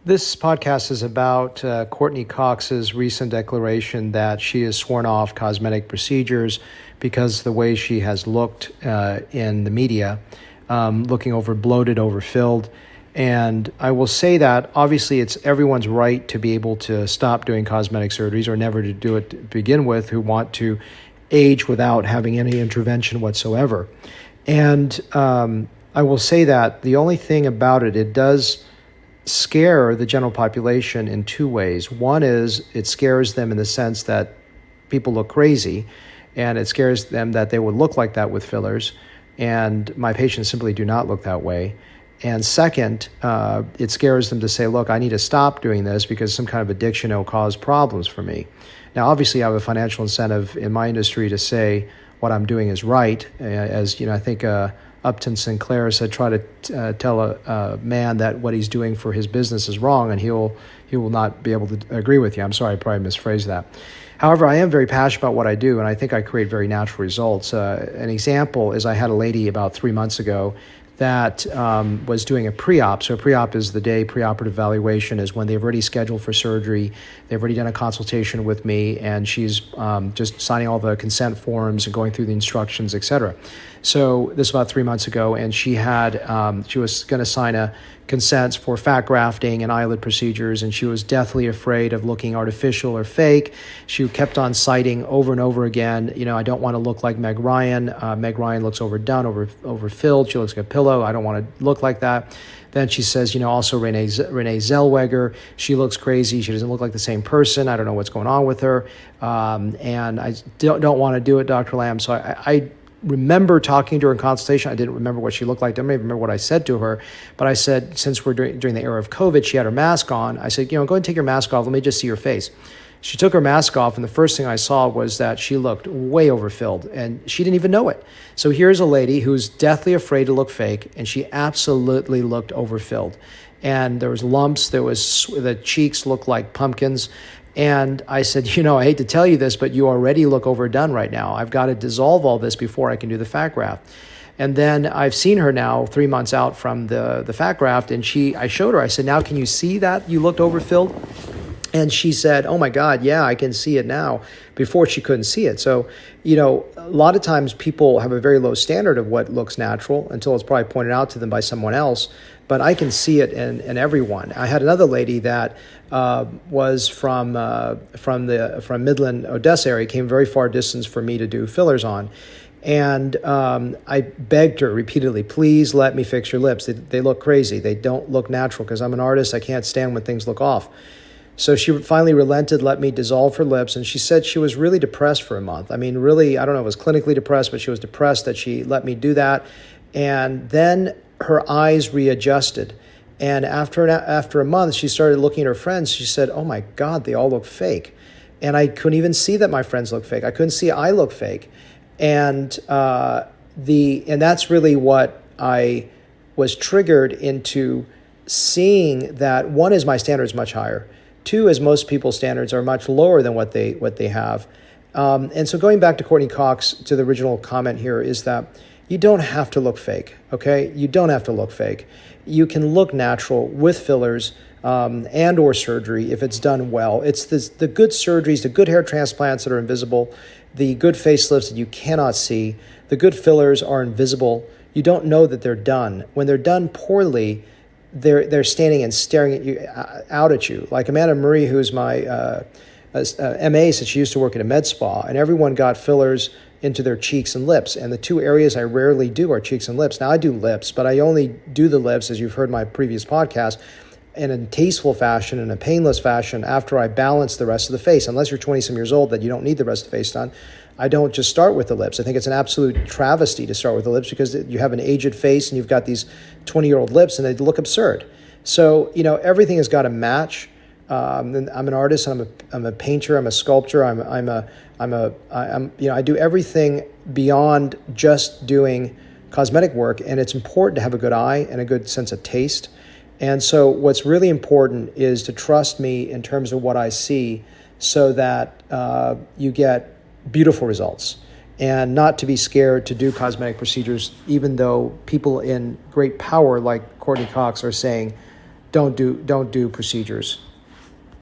This podcast is about Courtney Cox's recent declaration that she has sworn off cosmetic procedures because the way she has looked in the media, looking over bloated, overfilled. And I will say that obviously it's everyone's right to be able to stop doing cosmetic surgeries or never to do it to begin with, who want to age without having any intervention whatsoever. And I will say that the only thing about it, it does scare the general population in two ways. One is it scares them in the sense that people look crazy, and it scares them that they would look like that with fillers, and my patients simply do not look that way. And second, it scares them to say, look, I need to stop doing this because some kind of addiction will cause problems for me. Now, obviously, I have a financial incentive in my industry to say what I'm doing is right. As you know, I think Upton Sinclair said, try to tell a man that what he's doing for his business is wrong, and he will not be able to agree with you. I'm sorry, I probably misphrased that. However, I am very passionate about what I do, and I think I create very natural results. An example is I had a lady about 3 months ago that was doing a pre-op. So a pre-op is the day preoperative evaluation is when they've already scheduled for surgery. They've already done a consultation with me, and she's just signing all the consent forms and going through the instructions, et cetera. So this was about 3 months ago, and she was going to sign a consent for fat grafting and eyelid procedures, and she was deathly afraid of looking artificial or fake. She kept on citing over and over again, I don't want to look like Meg Ryan. Meg Ryan looks overdone, overfilled. She looks like a pillow. I don't want to look like that. Then she says, also Renee Zellweger, she looks crazy. She doesn't look like the same person. I don't know what's going on with her. And I don't want to do it, Dr. Lamb. So I remember talking to her in consultation. I didn't remember what she looked like. I don't even remember what I said to her. But I said, since we're during the era of COVID, she had her mask on. I said, go ahead and take your mask off. Let me just see your face. She took her mask off, and the first thing I saw was that she looked way overfilled, and she didn't even know it. So here's a lady who's deathly afraid to look fake, and she absolutely looked overfilled. And there was lumps. The cheeks looked like pumpkins. And I said, I hate to tell you this, but you already look overdone right now. I've got to dissolve all this before I can do the fat graft. And then I've seen her now 3 months out from the fat graft, and I showed her, I said, now can you see that you looked overfilled? And she said, oh my God, yeah, I can see it now. Before she couldn't see it. So, a lot of times people have a very low standard of what looks natural until it's probably pointed out to them by someone else. But I can see it in everyone. I had another lady that was from Midland, Odessa area, came very far distance for me to do fillers on. And I begged her repeatedly, please let me fix your lips. They look crazy. They don't look natural because I'm an artist. I can't stand when things look off. So she finally relented, let me dissolve her lips, and she said she was really depressed for a month. I mean, really, I don't know if it was clinically depressed, but she was depressed that she let me do that. And then her eyes readjusted. And after a month, she started looking at her friends. She said, oh my God, they all look fake. And I couldn't even see that my friends look fake. I couldn't see I look fake. And that's really what I was triggered into seeing that. One is my standards much higher. Two is most people's standards are much lower than what they have. And so going back to Courtney Cox, to the original comment here, is that you don't have to look fake, okay? You don't have to look fake. You can look natural with fillers and or surgery if it's done well. It's the good surgeries, the good hair transplants that are invisible, the good facelifts that you cannot see, the good fillers are invisible. You don't know that they're done. When they're done poorly, they're standing and staring at you, out at you. Like Amanda Marie, who's my MA, said she used to work at a med spa, and everyone got fillers into their cheeks and lips. And the two areas I rarely do are cheeks and lips. Now I do lips, but I only do the lips, as you've heard my previous podcast, in a tasteful fashion, in a painless fashion, after I balance the rest of the face. Unless you're 20-some years old, that you don't need the rest of the face done. I don't just start with the lips. I think it's an absolute travesty to start with the lips because you have an aged face and you've got these 20-year-old lips and they look absurd. So, everything has got to match. I'm an artist. I'm a painter. I'm a sculptor. I do everything beyond just doing cosmetic work. And it's important to have a good eye and a good sense of taste. And so what's really important is to trust me in terms of what I see so that you get beautiful results, and not to be scared to do cosmetic procedures, even though people in great power like Courtney Cox are saying don't do procedures.